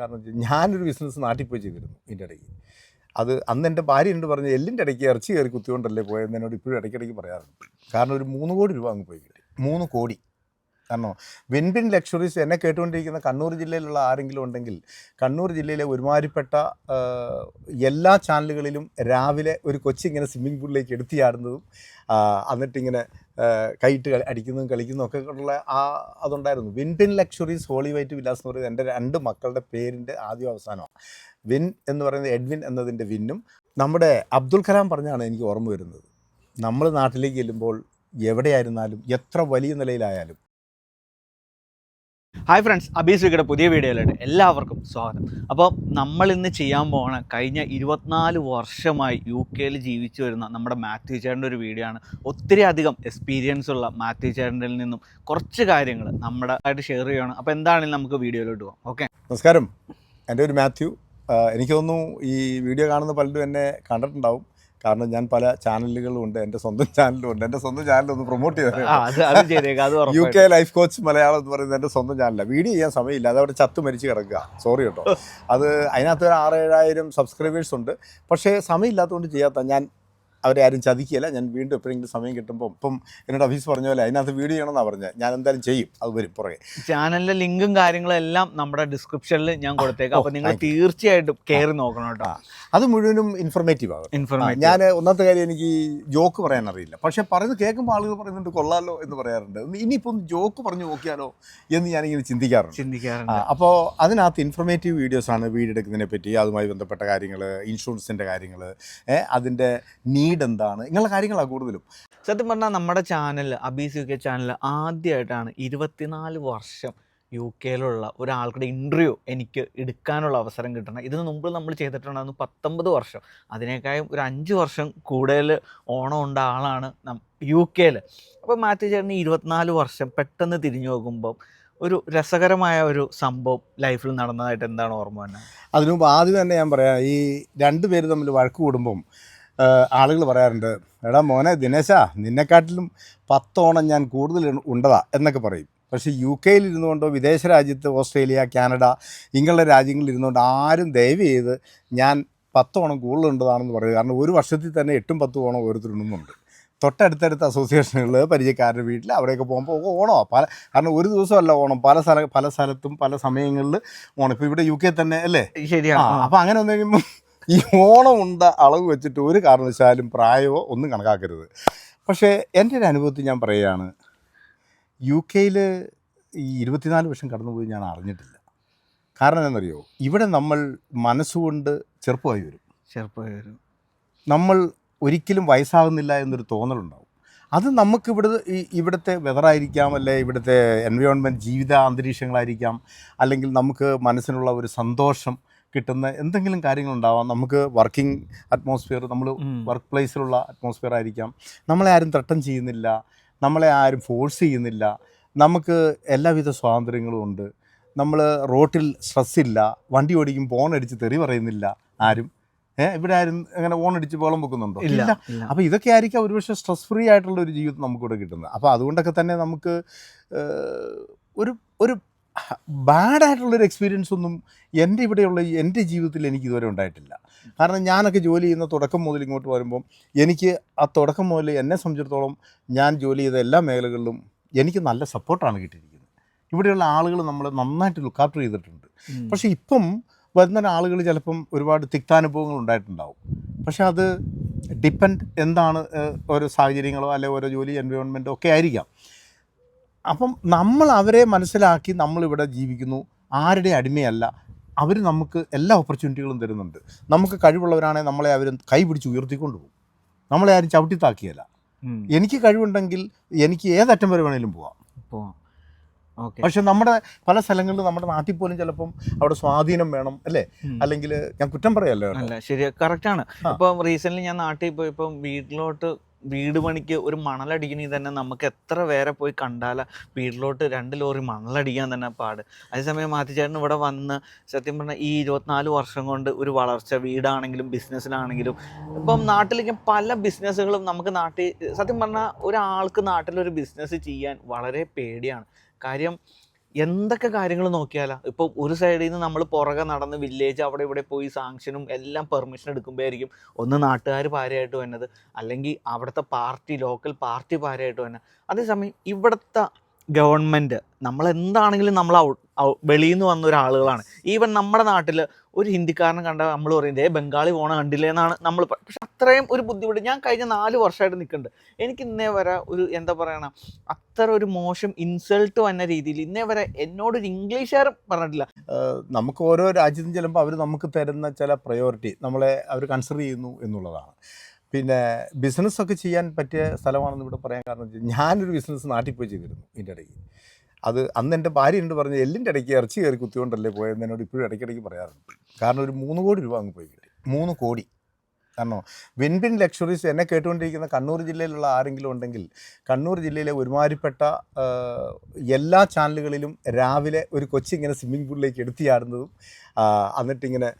കാരണം ഞാനൊരു ബിസിനസ് നാട്ടിൽ പോയി ചെയ്തിരുന്നു ഇതിൻ്റെ ഇടയ്ക്ക്. അത് അന്ന് എൻ്റെ ഭാര്യ എന്നോട് പറഞ്ഞ് എല്ലിൻ്റെ ഇടയ്ക്ക് ഇറച്ചി കയറി കുത്തിക്കൊണ്ടല്ലേ പോയതെന്ന് എന്നോട് ഇപ്പോഴും ഇടയ്ക്കിടയ്ക്ക് പറയാറുണ്ട്. കാരണം ഒരു 3 കോടി രൂപ അങ്ങ് പോയി കിട്ടി. 3 കോടി. കാരണം വിൻപിൻ ലക്ഷറീസ് എന്നെ കേട്ടുകൊണ്ടിരിക്കുന്ന കണ്ണൂർ ജില്ലയിലുള്ള ആരെങ്കിലും ഉണ്ടെങ്കിൽ, കണ്ണൂർ ജില്ലയിലെ ഒരുമാതിരിപ്പെട്ട എല്ലാ ചാനലുകളിലും രാവിലെ ഒരു കൊച്ചിങ്ങനെ സ്വിമ്മിംഗ് പൂളിലേക്ക് എടുത്തിയാടുന്നതും എന്നിട്ടിങ്ങനെ കൈയിട്ട് അടിക്കുന്നതും കളിക്കുന്നതും ഒക്കെ ഉള്ള അതുണ്ടായിരുന്നു. വിൻപിൻ ലക്ഷറീസ് ഹോളി വൈറ്റ് വിലാസ് എന്ന് പറയുന്നത് എൻ്റെ 2 മക്കളുടെ പേരിൻ്റെ ആദ്യം അവസാനമാണ്. വിൻ എന്ന് പറയുന്നത് എഡ്വിൻ എന്നതിൻ്റെ വിന്നും. നമ്മുടെ അബ്ദുൽ കലാം പറഞ്ഞാണ് എനിക്ക് ഓർമ്മ വരുന്നത്, നമ്മൾ നാട്ടിലേക്ക് ചെല്ലുമ്പോൾ എവിടെയായിരുന്നാലും എത്ര വലിയ നിലയിലായാലും. ഹായ് ഫ്രണ്ട്സ്, അബീസ്വിക്കയുടെ പുതിയ വീഡിയോയിലോട്ട് എല്ലാവർക്കും സ്വാഗതം. അപ്പോൾ നമ്മൾ ഇന്ന് ചെയ്യാൻ പോകുന്ന കഴിഞ്ഞ 24 വർഷമായി UK ജീവിച്ചു വരുന്ന നമ്മുടെ മാത്യു ചേട്ടൻ്റെ ഒരു വീഡിയോ ആണ്. ഒത്തിരി അധികം എക്സ്പീരിയൻസ് ഉള്ള മാത്യു ചേട്ടനിൽ നിന്നും കുറച്ച് കാര്യങ്ങൾ നമ്മുടെ ആയിട്ട് ഷെയർ ചെയ്യുകയാണ്. അപ്പോൾ എന്താണെങ്കിലും നമുക്ക് വീഡിയോയിലോട്ട് പോകാം. ഓക്കെ, നമസ്കാരം. എൻ്റെ ഒരു മാത്യു. എനിക്ക് തോന്നുന്നു ഈ വീഡിയോ കാണുന്ന പലരും എന്നെ കണ്ടിട്ടുണ്ടാവും. കാരണം ഞാൻ പല ചാനലുകളും ഉണ്ട്, എൻ്റെ സ്വന്തം ചാനലും ഉണ്ട്. എൻ്റെ സ്വന്തം ചാനലൊന്ന് പ്രൊമോട്ട് ചെയ്തത് UK ലൈഫ് കോച്ച് മലയാളം എന്ന് പറയുന്നത് എൻ്റെ സ്വന്തം ചാനലാണ്. വീഡിയോ ചെയ്യാൻ സമയമില്ല, അതവിടെ ചത്ത് മരിച്ച് കിടക്കുക. സോറി കേട്ടോ. അത് അതിനകത്ത് ഒരു 6-7,000 സബ്സ്ക്രൈബേഴ്സ് ഉണ്ട്. പക്ഷേ സമയമില്ലാത്തതുകൊണ്ട് ചെയ്യാത്ത ഞാൻ അവരെ ആരും ചതിക്കുകയില്ല. ഞാൻ വീണ്ടും എപ്പോഴെങ്കിലും സമയം കിട്ടുമ്പോൾ, ഇപ്പം എന്നോട് ഓഫീസ് പറഞ്ഞ പോലെ അതിനകത്ത് വീഡിയോ ചെയ്യണമെന്നാണ് പറഞ്ഞത്. ഞാൻ എന്തായാലും ചെയ്യും, അത് വരും പുറകെ. ചാനലിൻ്റെ ലിങ്കും കാര്യങ്ങളും എല്ലാം നമ്മുടെ ഡിസ്ക്രിപ്ഷനിൽ ഞാൻ കൊടുത്തേക്കാം. അപ്പോൾ നിങ്ങൾ തീർച്ചയായിട്ടും കയറി നോക്കണം കേട്ടോ. അത് മുഴുവനും ഇൻഫർമേറ്റീവ് ആകും. ഞാൻ ഒന്നാമത്തെ കാര്യം, എനിക്ക് ജോക്ക് പറയാൻ അറിയില്ല. പക്ഷേ പറയുന്നത് കേൾക്കുമ്പോൾ ആളുകൾ പറയുന്നുണ്ട് കൊള്ളാലോ എന്ന് പറയാറുണ്ട്. ഇനിയിപ്പം ജോക്ക് പറഞ്ഞു നോക്കിയാലോ എന്ന് ഞാനിങ്ങനെ ചിന്തിക്കാറുണ്ട്. അപ്പോൾ അതിനകത്ത് ഇൻഫർമേറ്റീവ് വീഡിയോസാണ്. വീടെടുക്കുന്നതിനെ പറ്റി, അതുമായി ബന്ധപ്പെട്ട കാര്യങ്ങൾ, ഇൻഷുറൻസിൻ്റെ കാര്യങ്ങൾ, അതിൻ്റെ നീഡ് എന്താണ്, ഇങ്ങനെയുള്ള കാര്യങ്ങളാണ് കൂടുതലും. സത്യം പറഞ്ഞാൽ നമ്മുടെ ചാനൽ, അബീസ് ചാനൽ ആദ്യമായിട്ടാണ് 24 വർഷം UK ഒരാൾക്കുടെ ഇൻ്റർവ്യൂ എനിക്ക് എടുക്കാനുള്ള അവസരം കിട്ടണം. ഇതിന് മുമ്പ് നമ്മൾ ചെയ്തിട്ടുണ്ടായിരുന്നു 19 വർഷം. അതിനേക്കാളും ഒരു 5 വർഷം കൂടുതൽ ഓണം ഉണ്ട ആളാണ് UK. അപ്പോൾ മാത്യു ചേട്ടന് 24 വർഷം പെട്ടെന്ന് തിരിഞ്ഞു നോക്കുമ്പോൾ ഒരു രസകരമായ ഒരു സംഭവം ലൈഫിൽ നടന്നതായിട്ട് എന്താണ് ഓർമ്മ തന്നെ? അതിനു മുമ്പ് ആദ്യം തന്നെ ഞാൻ പറയാം, ഈ 2 പേര് തമ്മിൽ വഴക്ക് കൂടുമ്പം ആളുകൾ പറയാറുണ്ട്, എടാ മോനെ ദിനേശാ, നിന്നെക്കാട്ടിലും 10 ഓണം ഞാൻ കൂടുതൽ ഉണ്ടതാ എന്നൊക്കെ പറയും. പക്ഷേ UK ഇരുന്നുകൊണ്ടോ, വിദേശ രാജ്യത്ത് ഓസ്ട്രേലിയ, കാനഡ ഇങ്ങനെയുള്ള രാജ്യങ്ങളിൽ ഇരുന്നുകൊണ്ട് ആരും ദയവ് ചെയ്ത് ഞാൻ 10 ഓണം കൂടുതലുണ്ടതാണെന്ന് പറയും. കാരണം ഒരു വർഷത്തിൽ തന്നെ 8-10 ഓണം ഓരോരുത്തരുണ്ടെന്നുണ്ട്. തൊട്ടടുത്തടുത്ത അസോസിയേഷനുകൾ, പരിചയക്കാരുടെ വീട്ടിൽ അവിടെയൊക്കെ പോകുമ്പോൾ ഓണോ കാരണം ഒരു ദിവസമല്ല ഓണം, പല സ്ഥലത്തും പല സമയങ്ങളിൽ ഓണം. ഇപ്പോൾ ഇവിടെ UK തന്നെ അല്ലേ? ശരിയാണ്. അപ്പോൾ അങ്ങനെ വന്നു കഴിയുമ്പോൾ ഈ ഓണം ഉണ്ട അളവ് വെച്ചിട്ട് ഒരു കാരണവശാലും പ്രായമോ ഒന്നും കണക്കാക്കരുത്. പക്ഷേ എൻ്റെ ഒരു അനുഭവത്തിൽ ഞാൻ പറയുകയാണ്, UK ഈ 24 വർഷം കടന്നുപോയി ഞാൻ അറിഞ്ഞിട്ടില്ല. കാരണം എന്താണെന്നറിയോ, ഇവിടെ നമ്മൾ മനസ്സുകൊണ്ട് ചെറുപ്പമായി വരും. നമ്മൾ ഒരിക്കലും വയസ്സാകുന്നില്ല എന്നൊരു തോന്നലുണ്ടാവും. അത് നമുക്ക് ഇവിടുത്തെ വെതറായിരിക്കാം, അല്ലെ ഇവിടുത്തെ എൻവയോൺമെൻറ്റ്, ജീവിത അന്തരീക്ഷങ്ങളായിരിക്കാം, അല്ലെങ്കിൽ നമുക്ക് മനസ്സിനുള്ള ഒരു സന്തോഷം കിട്ടുന്ന എന്തെങ്കിലും കാര്യങ്ങളുണ്ടാവാം. നമുക്ക് വർക്കിംഗ് അറ്റ്മോസ്ഫിയർ, നമ്മൾ വർക്ക് പ്ലേസിലുള്ള അറ്റ്മോസ്ഫിയർ ആയിരിക്കാം. നമ്മളെ ആരും ത്രട്ടൻ ചെയ്യുന്നില്ല, നമ്മളെ ആരും ഫോഴ്സ് ചെയ്യുന്നില്ല, നമുക്ക് എല്ലാവിധ സ്വാതന്ത്ര്യങ്ങളും ഉണ്ട്. നമ്മൾ റോട്ടിൽ സ്ട്രെസ്സില്ല, വണ്ടി ഓടിക്കും ഫോണടിച്ച് തെറി പറയുന്നില്ല ആരും. ഇവിടെ ആരും അങ്ങനെ ഓണടിച്ച് ബോളം വെക്കുന്നുണ്ടോ? ഇല്ല. അപ്പോൾ ഇതൊക്കെ ആയിരിക്കാം ഒരുപക്ഷെ സ്ട്രെസ് ഫ്രീ ആയിട്ടുള്ള ഒരു ജീവിതം നമുക്കിവിടെ കിട്ടുന്നത്. അപ്പോൾ അതുകൊണ്ടൊക്കെ തന്നെ നമുക്ക് ഒരു ബാഡായിട്ടുള്ളൊരു എക്സ്പീരിയൻസ് ഒന്നും എൻ്റെ ജീവിതത്തിൽ എനിക്ക് ഇതുവരെ ഉണ്ടായിട്ടില്ല. കാരണം ഞാനൊക്കെ ജോലി ചെയ്യുന്ന തുടക്കം മുതൽ ഇങ്ങോട്ട് വരുമ്പം എനിക്ക് ആ തുടക്കം മുതൽ എന്നെ സംബന്ധിച്ചിടത്തോളം ഞാൻ ജോലി ചെയ്ത എല്ലാ മേഖലകളിലും എനിക്ക് നല്ല സപ്പോർട്ടാണ് കിട്ടിയിരിക്കുന്നത്. ഇവിടെയുള്ള ആളുകൾ നമ്മളെ നന്നായിട്ട് ലുക്ക് ആഫ്റ്റർ ചെയ്തിട്ടുണ്ട്. പക്ഷേ ഇപ്പം വരുന്ന ആളുകൾ ചിലപ്പം ഒരുപാട് തിക്താനുഭവങ്ങൾ ഉണ്ടായിട്ടുണ്ടാവും. പക്ഷെ അത് ഡിപ്പെൻഡ് എന്താണ്, ഓരോ സാഹചര്യങ്ങളോ അല്ലെങ്കിൽ ഓരോ ജോലി എൻവയോൺമെൻറ്റോ ഒക്കെ ആയിരിക്കാം. അപ്പം നമ്മൾ അവരെ മനസ്സിലാക്കി നമ്മളിവിടെ ജീവിക്കുന്നു, ആരുടെ അടിമയല്ല. അവർ നമുക്ക് എല്ലാ ഓപ്പർച്യൂണിറ്റികളും തരുന്നുണ്ട്. നമുക്ക് കഴിവുള്ളവരാണെങ്കിൽ നമ്മളെ അവർ കൈ പിടിച്ച് ഉയർത്തിക്കൊണ്ട് പോകും. നമ്മളെ ആരും ചവിട്ടിത്താക്കിയല്ല. എനിക്ക് കഴിവുണ്ടെങ്കിൽ എനിക്ക് ഏതറ്റം വരെ വേണേലും പോവാം. പക്ഷെ നമ്മുടെ പല സ്ഥലങ്ങളിലും, നമ്മുടെ നാട്ടിൽ പോലും ചിലപ്പം അവിടെ സ്വാധീനം വേണം, അല്ലേ? അല്ലെങ്കിൽ ഞാൻ കുറ്റം പറയല്ലോ. അല്ല, ശരി, കറക്റ്റാണ്. ഇപ്പം റീസെൻ്റ്ലി ഞാൻ നാട്ടിൽ പോയി, ഇപ്പം വീട് പണിക്ക് ഒരു മണലടിക്കണമെങ്കിൽ തന്നെ നമുക്ക് എത്ര പേരെ പോയി കണ്ടാല വീട്ടിലോട്ട് 2 ലോറി മണലടിക്കാൻ തന്നെ പാട്. അതേസമയം മാത്യു ഇവിടെ വന്ന് സത്യം പറഞ്ഞാൽ ഈ 24 വർഷം കൊണ്ട് ഒരു വളർച്ച, വീടാണെങ്കിലും ബിസിനസ്സിലാണെങ്കിലും. ഇപ്പം നാട്ടിലേക്ക് പല ബിസിനസ്സുകളും നമുക്ക് സത്യം പറഞ്ഞാൽ ഒരാൾക്ക് നാട്ടിലൊരു ബിസിനസ് ചെയ്യാൻ വളരെ പേടിയാണ്. കാര്യം എന്തൊക്കെ കാര്യങ്ങൾ നോക്കിയാലാ ഇപ്പോൾ ഒരു സൈഡിൽ നിന്ന് നമ്മൾ പുറകെ നടന്ന് വില്ലേജ് അവിടെ ഇവിടെ പോയി സാങ്ഷനും എല്ലാം പെർമിഷൻ എടുക്കുമ്പോഴായിരിക്കും ഒന്ന് നാട്ടുകാർ പാരയായിട്ട് വന്നത്, അല്ലെങ്കിൽ അവിടുത്തെ പാർട്ടി ലോക്കൽ പാർട്ടി പാരയായിട്ട് വന്നത്. അതേസമയം ഇവിടുത്തെ ഗവൺമെൻറ് നമ്മളെന്താണെങ്കിലും നമ്മൾ വെളിയിൽ നിന്ന് വന്ന ഒരാളുകളാണ്. ഈവൻ നമ്മുടെ നാട്ടിൽ ഒരു ഹിന്ദിക്കാരനെ കണ്ടാൽ നമ്മൾ പറയുന്നത് ബംഗാളി പോണ കണ്ടില്ലേ എന്നാണ് നമ്മൾ. പക്ഷെ അത്രയും ഒരു ബുദ്ധിമുട്ട് ഞാൻ കഴിഞ്ഞ 4 വർഷമായിട്ട് നിൽക്കുന്നുണ്ട്. എനിക്ക് ഇന്നേ വരെ ഒരു എന്താ പറയണ അത്ര ഒരു മോശം ഇൻസൾട്ട് വന്ന രീതിയിൽ ഇന്നേ വരെ എന്നോടൊരു ഇംഗ്ലീഷുകാരൻ പറഞ്ഞിട്ടില്ല. നമുക്ക് ഓരോ രാജ്യത്തും ചെല്ലുമ്പോൾ അവർ നമുക്ക് തരുന്ന ചില പ്രയോറിറ്റി നമ്മളെ അവർ കൺസിഡർ ചെയ്യുന്നു എന്നുള്ളതാണ്. പിന്നെ ബിസിനസ്സൊക്കെ ചെയ്യാൻ പറ്റിയ സ്ഥലമാണെന്ന് ഇവിടെ പറയാൻ കാരണം വെച്ചാൽ ഞാനൊരു ബിസിനസ് നാട്ടിൽ പോയി ചെയ്തിരുന്നു ഇതിൻ്റെ ഇടയ്ക്ക്. അത് അന്ന് എൻ്റെ ഭാര്യ എന്നോട് പറഞ്ഞ് എല്ലിൻ്റെ ഇടയ്ക്ക് ഇറച്ചി കയറി കുത്തിക്കൊണ്ടല്ലേ പോയെന്ന് എന്നോട് ഇപ്പോഴും ഇടയ്ക്കിടയ്ക്ക് പറയാറുണ്ട്. കാരണം ഒരു 3 കോടി രൂപ അങ്ങ് പോയി കിട്ടി. 3 കോടി. കാരണം വിൻപിൻ ലക്ഷറീസ് എന്നെ കേട്ടുകൊണ്ടിരിക്കുന്ന കണ്ണൂർ ജില്ലയിലുള്ള ആരെങ്കിലും ഉണ്ടെങ്കിൽ, കണ്ണൂർ ജില്ലയിലെ ഒരുമാതിരിപ്പെട്ട എല്ലാ ചാനലുകളിലും രാവിലെ ഒരു കൊച്ചിങ്ങനെ സ്വിമ്മിംഗ് പൂളിലേക്ക് എടുത്തു ചാടുന്നതും എന്നിട്ടിങ്ങനെ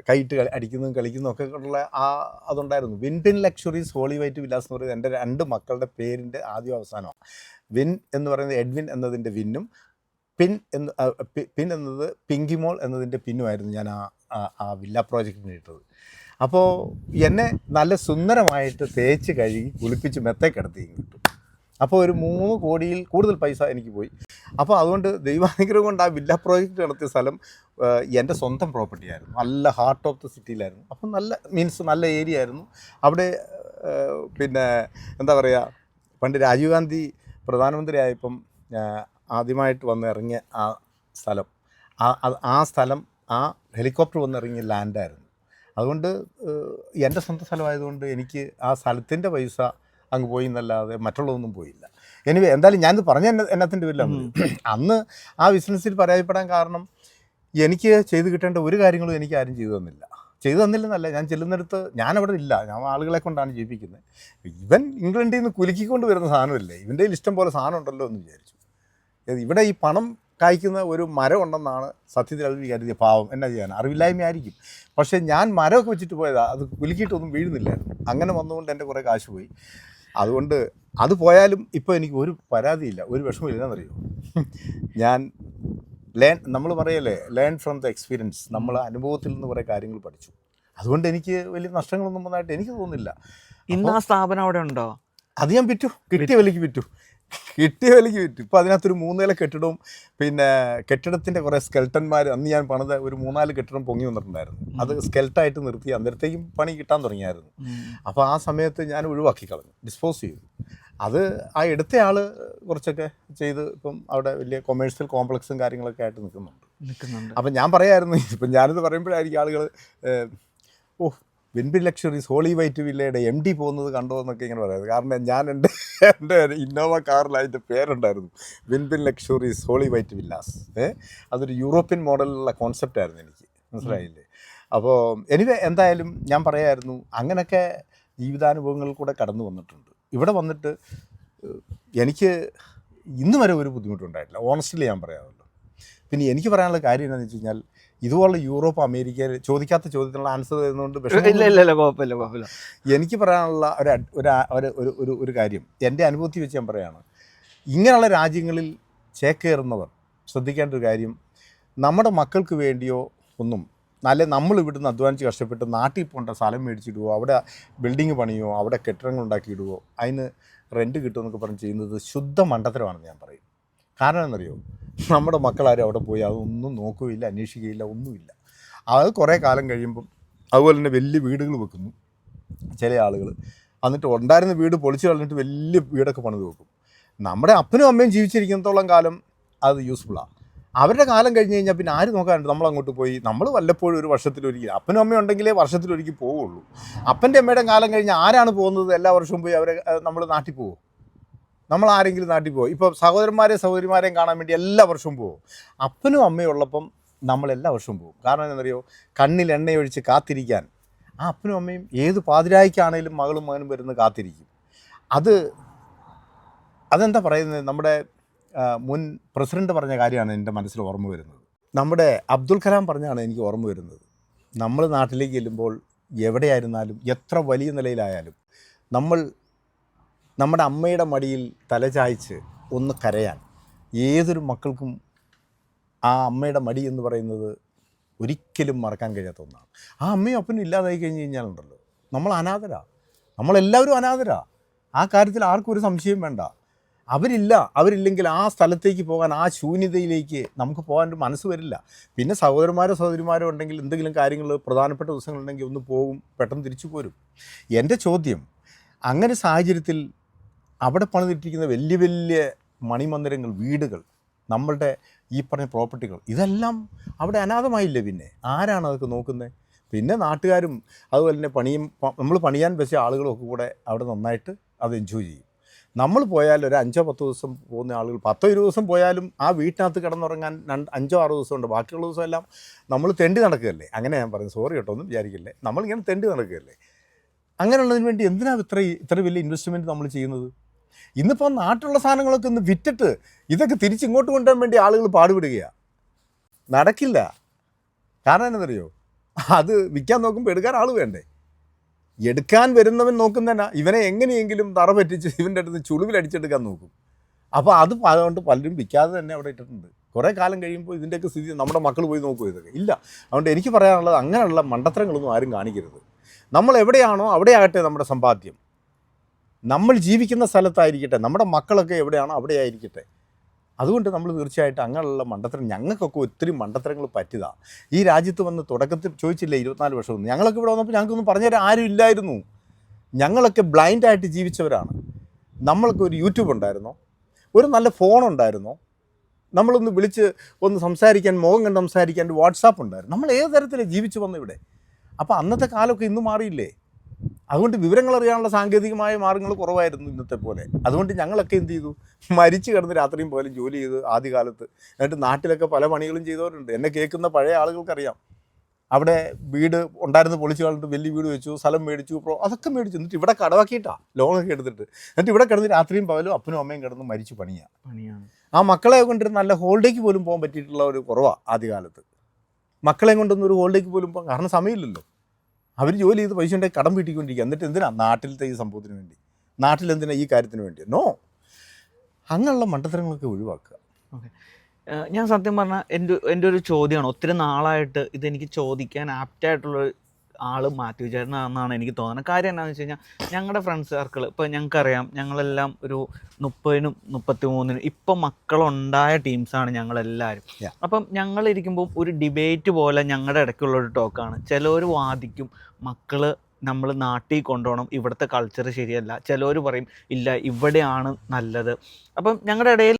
കൈയിട്ട് അടിക്കുന്നതും കളിക്കുന്നതും ഒക്കെ ഉള്ള അതുണ്ടായിരുന്നു. വിൻപിൻ ലക്ഷറീസ് ഹോളി വൈറ്റ് വില്ലാസ് എന്ന് പറയുന്നത് എൻ്റെ 2 മക്കളുടെ പേരിൻ്റെ ആദ്യം അവസാനമാണ്. വിൻ എന്ന് പറയുന്നത് എഡ്വിൻ എന്നതിൻ്റെ വിന്നും, പിൻ എന്നത് പിങ്കിമോൾ എന്നതിൻ്റെ പിന്നുമായിരുന്നു ഞാൻ ആ വില്ല പ്രോജക്റ്റിന് ഇട്ടത്. അപ്പോൾ എന്നെ നല്ല സുന്ദരമായിട്ട് തേച്ച് കഴുകി കുളിപ്പിച്ച് മെത്തക്കിടത്തി കിട്ടും. അപ്പോൾ ഒരു 3 കോടിയിൽ കൂടുതൽ പൈസ എനിക്ക് പോയി. അപ്പോൾ അതുകൊണ്ട് ദൈവാനുഗ്രഹം കൊണ്ട് ആ വില്ല പ്രോജക്റ്റ് നടത്തിയ സ്ഥലം എൻ്റെ സ്വന്തം പ്രോപ്പർട്ടി ആയിരുന്നു. നല്ല ഹാർട്ട് ഓഫ് ദ സിറ്റിയിലായിരുന്നു. അപ്പം നല്ല ഏരിയ ആയിരുന്നു. അവിടെ പിന്നെ എന്താ പറയുക, പണ്ട് രാജീവ് ഗാന്ധി പ്രധാനമന്ത്രി ആയപ്പം ആദ്യമായിട്ട് വന്നിറങ്ങിയ ആ സ്ഥലം ആ ഹെലികോപ്റ്റർ വന്നിറങ്ങിയ ലാൻഡായിരുന്നു. അതുകൊണ്ട് എൻ്റെ സ്വന്തം സ്ഥലമായതുകൊണ്ട് എനിക്ക് ആ സ്ഥലത്തിൻ്റെ പൈസ അങ്ങ് പോയി എന്നല്ലാതെ മറ്റുള്ളതൊന്നും പോയില്ല. എനിവേ എന്തായാലും ഞാനിത് പറഞ്ഞ എന്നത്തിൻ്റെ പേരിലാണ്. അന്ന് ആ ബിസിനസ്സിൽ പരാജയപ്പെടാൻ കാരണം എനിക്ക് ചെയ്ത് കിട്ടേണ്ട ഒരു കാര്യങ്ങളും എനിക്ക് ആരും ചെയ്തു തന്നില്ലെന്നല്ല, ഞാൻ ചെല്ലുന്നിടത്ത് ഞാനവിടെ ഇല്ല, ഞാൻ ആളുകളെ കൊണ്ടാണ് ജീവിക്കുന്നത്. ഇവൻ ഇംഗ്ലണ്ടിൽ നിന്ന് കുലുക്കിക്കൊണ്ട് വരുന്ന സാധനമല്ലേ, ഇവൻ്റെ ഇഷ്ടം പോലെ സാധനം ഉണ്ടല്ലോ എന്ന് വിചാരിച്ചു. ഇവിടെ ഈ പണം കായ്ക്കുന്ന ഒരു മരം ഉണ്ടെന്നാണ് സത്യത്തിൽ അതിൽ കരുതിയ. പാവം എന്നാ ചെയ്യാൻ, അറിവില്ലായ്മയായിരിക്കും. പക്ഷേ ഞാൻ മരമൊക്കെ വെച്ചിട്ട് പോയതാണ്, അത് കുലുക്കിയിട്ടൊന്നും വീഴുന്നില്ലായിരുന്നു. അങ്ങനെ വന്നുകൊണ്ട് എൻ്റെ കുറേ കാശ് പോയി. അതുകൊണ്ട് അത് പോയാലും ഇപ്പോൾ എനിക്ക് ഒരു പരാതിയില്ല, ഒരു വിഷമമില്ല. എന്നറിയോ, ഞാൻ നമ്മൾ പറയല്ലേ ലേൺ ഫ്രം ദ എക്സ്പീരിയൻസ്, നമ്മൾ അനുഭവത്തിൽ നിന്ന് കുറേ കാര്യങ്ങൾ പഠിച്ചു. അതുകൊണ്ട് എനിക്ക് വലിയ നഷ്ടങ്ങളൊന്നും വന്നതായിട്ട് എനിക്ക് തോന്നുന്നില്ല. ഇന്ന് ആ സ്ഥാപനം അവിടെ ഉണ്ടോ? അത് ഞാൻ വിറ്റു, കിട്ടിയ വിലയ്ക്ക് വിറ്റു. ഇപ്പോൾ അതിനകത്തൊരു 3 നില കെട്ടിടവും പിന്നെ കെട്ടിടത്തിൻ്റെ കുറേ സ്കെൽട്ടന്മാർ, അന്ന് ഞാൻ പണിത ഒരു 3-4 കെട്ടിടം പൊങ്ങി വന്നിട്ടുണ്ടായിരുന്നു. അത് സ്കെൽട്ടായിട്ട് നിർത്തി അന്നേരത്തേക്കും പണി കിട്ടാൻ തുടങ്ങിയായിരുന്നു. അപ്പോൾ ആ സമയത്ത് ഞാൻ ഒഴിവാക്കി കളഞ്ഞു, ഡിസ്പോസ് ചെയ്തു. അത് ആ എടുത്തയാൾ കുറച്ചൊക്കെ ചെയ്ത് ഇപ്പം അവിടെ വലിയ കൊമേഴ്സ്യൽ കോംപ്ലക്സും കാര്യങ്ങളൊക്കെ ആയിട്ട് നിൽക്കുന്നുണ്ട്. അപ്പം ഞാൻ പറയായിരുന്നു, ഇപ്പം ഞാനിത് പറയുമ്പോഴായിരിക്കും ആളുകൾ വിൻപിൻ ലക്ഷറീസ് ഹോളി വൈറ്റ് വില്ലയുടെ MD പോകുന്നത് കണ്ടോ എന്നൊക്കെ ഇങ്ങനെ പറയുന്നത്. കാരണം ഞാൻ എൻ്റെ ഇന്നോവ കാറിൽ അതിൻ്റെ പേരുണ്ടായിരുന്നു, വിൻപിൻ ലക്ഷറീസ് ഹോളി വൈറ്റ് വില്ലാസ്. അതൊരു യൂറോപ്യൻ മോഡലിലുള്ള കോൺസെപ്റ്റായിരുന്നു എനിക്ക്, മനസ്സിലായില്ലേ? അപ്പോൾ എനിവേ എന്തായാലും ഞാൻ പറയായിരുന്നു, അങ്ങനെയൊക്കെ ജീവിതാനുഭവങ്ങളിൽ കൂടെ കടന്നു വന്നിട്ടുണ്ട്. ഇവിടെ വന്നിട്ട് എനിക്ക് ഇന്ന് വരെ ഒരു ബുദ്ധിമുട്ടുണ്ടായിട്ടില്ല, ഓണസ്റ്റ്ലി ഞാൻ പറയാമല്ലോ. പിന്നെ എനിക്ക് പറയാനുള്ള കാര്യം എന്താണെന്ന് വെച്ച് കഴിഞ്ഞാൽ, ഇതുപോലുള്ള യൂറോപ്പ് അമേരിക്കയിൽ ചോദിക്കാത്ത ചോദ്യത്തിനുള്ള ആൻസർ തരുന്നതുകൊണ്ട് കുഴപ്പമില്ല. എനിക്ക് പറയാനുള്ള ഒരു കാര്യം എൻ്റെ അനുഭവത്തിൽ വെച്ച് ഞാൻ പറയുകയാണ്, ഇങ്ങനെയുള്ള രാജ്യങ്ങളിൽ ചേക്കേറുന്നവർ ശ്രദ്ധിക്കേണ്ട ഒരു കാര്യം, നമ്മുടെ മക്കൾക്ക് വേണ്ടിയോ ഒന്നും നമ്മൾ ഇവിടുന്ന് അധ്വാനിച്ച് കഷ്ടപ്പെട്ട് നാട്ടിൽ പോകേണ്ട സ്ഥലം മേടിച്ചിടുവോ, അവിടെ ബിൽഡിങ് പണിയോ, അവിടെ കെട്ടിടങ്ങൾ ഉണ്ടാക്കിയിടുവോ, അതിന് റെൻറ്റ് കിട്ടുമെന്നൊക്കെ പറഞ്ഞ് ചെയ്യുന്നത് ശുദ്ധ മണ്ടത്തരമാണെന്ന് ഞാൻ പറയും. കാരണം എന്നറിയോ, നമ്മുടെ മക്കളാരും അവിടെ പോയി അതൊന്നും നോക്കുകയില്ല, അന്വേഷിക്കുകയില്ല, ഒന്നുമില്ല. അത് കുറേ കാലം കഴിയുമ്പം അതുപോലെ തന്നെ വലിയ വീടുകൾ വെക്കുന്നു ചില ആളുകൾ. എന്നിട്ട് ഉണ്ടായിരുന്ന വീട് പൊളിച്ച് കളഞ്ഞിട്ട് വലിയ വീടൊക്കെ പണിത് വെക്കും. നമ്മുടെ അപ്പനും അമ്മയും ജീവിച്ചിരിക്കുന്നത്തോളം കാലം അത് യൂസ്ഫുള്ളാണ്. അവരുടെ കാലം കഴിഞ്ഞ് കഴിഞ്ഞാൽ പിന്നെ ആര് നോക്കാറുണ്ട്? നമ്മളങ്ങോട്ട് പോയി, നമ്മൾ വല്ലപ്പോഴും ഒരു വർഷത്തിലൊരിക്കൽ, അപ്പനും അമ്മയും ഉണ്ടെങ്കിലേ വർഷത്തിലൊരിക്കൽ പോവുള്ളൂ. അപ്പൻ്റെ അമ്മയുടെ കാലം കഴിഞ്ഞ് ആരാണ് പോകുന്നത്? എല്ലാ വർഷവും പോയി നമ്മൾ നാട്ടിൽ പോകും. നമ്മൾ ആരെങ്കിലും നാട്ടിൽ പോകും. ഇപ്പോൾ സഹോദരിമാരെയും കാണാൻ വേണ്ടി എല്ലാ വർഷവും പോകും. അപ്പനും അമ്മയും ഉള്ളപ്പം നമ്മൾ എല്ലാ വർഷവും പോകും. കാരണം എന്താണെന്നറിയോ, കണ്ണിൽ എണ്ണയൊഴിച്ച് കാത്തിരിക്കാൻ ആ അപ്പനും അമ്മയും ഏത് പാതിരായ്ക്കാണേലും മകളും മകനും വരുന്നത് കാത്തിരിക്കും. അതെന്താ പറയുന്നത്, നമ്മുടെ മുൻ പ്രസിഡന്റ് പറഞ്ഞ കാര്യമാണ് എൻ്റെ മനസ്സിൽ ഓർമ്മ വരുന്നത്. നമ്മുടെ അബ്ദുൽ കലാം പറഞ്ഞാണ് എനിക്ക് ഓർമ്മ വരുന്നത്. നമ്മൾ നാട്ടിലേക്ക് ചെല്ലുമ്പോൾ എവിടെയായിരുന്നാലും എത്ര വലിയ നിലയിലായാലും നമ്മുടെ അമ്മയുടെ മടിയിൽ തലചായ്ച്ച് ഒന്ന് കരയാൻ ഏതൊരു മക്കൾക്കും ആ അമ്മയുടെ മടി എന്ന് പറയുന്നത് ഒരിക്കലും മറക്കാൻ കഴിയാത്ത ഒന്നാണ്. ആ അമ്മയും അപ്പനും ഇല്ലാതായി കഴിഞ്ഞ് കഴിഞ്ഞാലുണ്ടല്ലോ, നമ്മൾ അനാഥരാ, നമ്മളെല്ലാവരും അനാഥരാ. ആ കാര്യത്തിൽ ആർക്കും ഒരു സംശയം വേണ്ട. അവരില്ലെങ്കിൽ ആ സ്ഥലത്തേക്ക് പോകാൻ, ആ ശൂന്യതയിലേക്ക് നമുക്ക് പോകാൻ ഒരു മനസ്സ് വരില്ല. പിന്നെ സഹോദരിമാരോ ഉണ്ടെങ്കിൽ എന്തെങ്കിലും കാര്യങ്ങൾ പ്രധാനപ്പെട്ട ദിവസങ്ങളുണ്ടെങ്കിൽ ഒന്ന് പോകും, പെട്ടെന്ന് തിരിച്ചു പോരും. എൻ്റെ ചോദ്യം, അങ്ങനെ സാഹചര്യത്തിൽ അവിടെ പണിതിട്ടിരിക്കുന്ന വലിയ വലിയ മണിമന്ദിരങ്ങൾ, വീടുകൾ, നമ്മളുടെ ഈ പറഞ്ഞ പ്രോപ്പർട്ടികൾ, ഇതെല്ലാം അവിടെ അനാഥമായില്ലേ? പിന്നെ ആരാണ് അതൊക്കെ നോക്കുന്നത്? പിന്നെ നാട്ടുകാരും അതുപോലെ തന്നെ നമ്മൾ പണിയാൻ വെച്ച ആളുകളും ഒക്കെ കൂടെ അവിടെ നന്നായിട്ട് അത് എൻജോയ് ചെയ്യും. നമ്മൾ പോയാൽ ഒരു 5-10 ദിവസം പോകുന്ന ആളുകൾ 10-20 ദിവസം പോയാലും ആ വീട്ടിനകത്ത് കിടന്നുറങ്ങാൻ 5-6 ദിവസമുണ്ട്. ബാക്കിയുള്ള ദിവസമെല്ലാം നമ്മൾ തെണ്ടി നടക്കുകയല്ലേ. അങ്ങനെ ഞാൻ പറയുന്നത്, സോറി കേട്ടോ, ഒന്നും വിചാരിക്കില്ലേ, നമ്മളിങ്ങനെ തെണ്ടി നടക്കുകയല്ലേ. അങ്ങനെയുള്ളതിന് വേണ്ടി എന്തിനാണ് ഇത്ര വലിയ ഇൻവെസ്റ്റ്മെൻറ്റ് നമ്മൾ ചെയ്യുന്നത്? ഇന്നിപ്പോൾ നാട്ടിലുള്ള സാധനങ്ങളൊക്കെ ഒന്ന് വിറ്റിട്ട് ഇതൊക്കെ തിരിച്ചിങ്ങോട്ട് കൊണ്ടുവരാൻ വേണ്ടി ആളുകൾ പാടുപെടുകയാണ്. നടക്കില്ല. കാരണം എന്നറിയോ, അത് വിൽക്കാൻ നോക്കുമ്പോൾ എടുക്കാൻ ആൾ വേണ്ടേ? എടുക്കാൻ വരുന്നവൻ നോക്കുന്നതന്നെ ഇവനെ എങ്ങനെയെങ്കിലും തറ പറ്റിച്ച് ഇവൻ്റെ അടുത്ത് ചുളിവിലടിച്ചെടുക്കാൻ നോക്കും. അപ്പോൾ അതുകൊണ്ട് പലരും വിൽക്കാതെ തന്നെ അവിടെ ഇട്ടിട്ടുണ്ട്. കുറേ കാലം കഴിയുമ്പോൾ ഇതിൻ്റെയൊക്കെ സ്ഥിതി നമ്മുടെ മക്കൾ പോയി നോക്കുമോ? ഇതൊക്കെ ഇല്ല. അതുകൊണ്ട് എനിക്ക് പറയാനുള്ളത്, അങ്ങനെയുള്ള മണ്ടത്തരങ്ങളൊന്നും ആരും കാണിക്കരുത്. നമ്മൾ എവിടെയാണോ അവിടെയാകട്ടെ നമ്മുടെ സമ്പാദ്യം. നമ്മൾ ജീവിക്കുന്ന സ്ഥലത്തായിരിക്കട്ടെ, നമ്മുടെ മക്കളൊക്കെ എവിടെയാണോ അവിടെ ആയിരിക്കട്ടെ. അതുകൊണ്ട് നമ്മൾ തീർച്ചയായിട്ടും അങ്ങനെയുള്ള മണ്ടത്തരം, ഞങ്ങൾക്കൊക്കെ ഒത്തിരി മണ്ടത്തരങ്ങൾ പറ്റിയതാണ്. ഈ രാജ്യത്ത് വന്ന് തുടക്കത്തിൽ ചോദിച്ചില്ലേ 24 വർഷം, ഞങ്ങളൊക്കെ ഇവിടെ വന്നപ്പോൾ ഞങ്ങൾക്കൊന്നും പറഞ്ഞുതരാൻ ആരും ഇല്ലായിരുന്നു. ഞങ്ങളൊക്കെ ബ്ലൈൻഡായിട്ട് ജീവിച്ചവരാണ്. നമ്മൾക്ക് ഒരു യൂട്യൂബ് ഉണ്ടായിരുന്നോ? ഒരു നല്ല ഫോണുണ്ടായിരുന്നോ? നമ്മളൊന്ന് വിളിച്ച് ഒന്ന് സംസാരിക്കാൻ, മുഖം കണ്ട് സംസാരിക്കാൻ വാട്സാപ്പ് ഉണ്ടായിരുന്നു. നമ്മൾ ഏത് തരത്തിലാണ് ജീവിച്ചു വന്ന ഇവിടെ? അപ്പോൾ അന്നത്തെ കാലമൊക്കെ ഇന്ന് മാറിയില്ലേ? അതുകൊണ്ട് വിവരങ്ങൾ അറിയാനുള്ള സാങ്കേതികമായ മാർഗ്ഗങ്ങൾ കുറവായിരുന്നു ഇന്നത്തെ പോലെ. അതുകൊണ്ട് ഞങ്ങളൊക്കെ എന്ത് ചെയ്തു, മരിച്ചു കിടന്ന് രാത്രിയും പോലും ജോലി ചെയ്ത് ആദ്യകാലത്ത്. എന്നിട്ട് നാട്ടിലൊക്കെ പല പണികളും ചെയ്തവരുണ്ട്. എന്നെ കേൾക്കുന്ന പഴയ ആളുകൾക്കറിയാം. അവിടെ വീട് ഉണ്ടായിരുന്നു, പൊളിച്ചു കളഞ്ഞിട്ട് വലിയ വീട് വെച്ചു, സ്ഥലം മേടിച്ചു, അതൊക്കെ മേടിച്ചു. എന്നിട്ട് ഇവിടെ കടവാക്കിയിട്ടാണ് ലോണൊക്കെ എടുത്തിട്ട്. എന്നിട്ട് ഇവിടെ കിടന്ന് രാത്രിയും പകലും അപ്പനും അമ്മയും കിടന്ന് മരിച്ചു പണിയാണ്. ആ മക്കളെ കൊണ്ടിട്ട് നല്ല ഹോളിഡേക്ക് പോലും പോകാൻ പറ്റിയിട്ടുള്ള ഒരു കുറവാണ് ആദ്യകാലത്ത്. മക്കളെ കൊണ്ടൊന്നും ഒരു ഹോളിഡേക്ക് പോലും പോകാൻ, കാരണം സമയമില്ലല്ലോ. അവർ ജോലി ചെയ്ത് പൈസ ഉണ്ടെങ്കിൽ കടം വീട്ടിക്കൊണ്ടിരിക്കുക. എന്നിട്ട് എന്തിനാ നാട്ടിലത്തെ ഈ സംഭവത്തിന് വേണ്ടി, നാട്ടിലെന്തിനാ ഈ കാര്യത്തിന് വേണ്ടി? നോ, അങ്ങനെയുള്ള മണ്ടത്തരങ്ങളൊക്കെ ഒഴിവാക്കുക. ഓക്കെ, ഞാൻ സത്യം പറഞ്ഞാൽ എൻ്റെ ഒരു ചോദ്യമാണ്, ഒത്തിരി നാളായിട്ട് ഇതെനിക്ക് ചോദിക്കാൻ ആപ്റ്റായിട്ടുള്ള ആൾ മാത്യു ചേട്ടനാണെന്നാണ് എനിക്ക് തോന്നുന്നത്. കാര്യം എന്താണെന്ന് വെച്ച് കഴിഞ്ഞാൽ, ഞങ്ങളുടെ ഫ്രണ്ട്സ് സർക്കിൾ ഇപ്പോൾ ഞങ്ങൾക്കറിയാം, ഞങ്ങളെല്ലാം ഒരു 30-നും 33-നും ഇപ്പം മക്കളുണ്ടായ ടീംസാണ് ഞങ്ങളെല്ലാവരും. അപ്പം ഞങ്ങളിരിക്കുമ്പോൾ ഒരു ഡിബേറ്റ് പോലെ ഞങ്ങളുടെ ഇടയ്ക്കുള്ളൊരു ടോക്കാണ്. ചിലർ വാദിക്കും മക്കൾ നമ്മൾ നാട്ടിൽ കൊണ്ടുപോകണം, ഇവിടുത്തെ കൾച്ചർ ശരിയല്ല. ചിലർ പറയും ഇല്ല, ഇവിടെയാണ് നല്ലത്. അപ്പം ഞങ്ങളുടെ ഇടയിൽ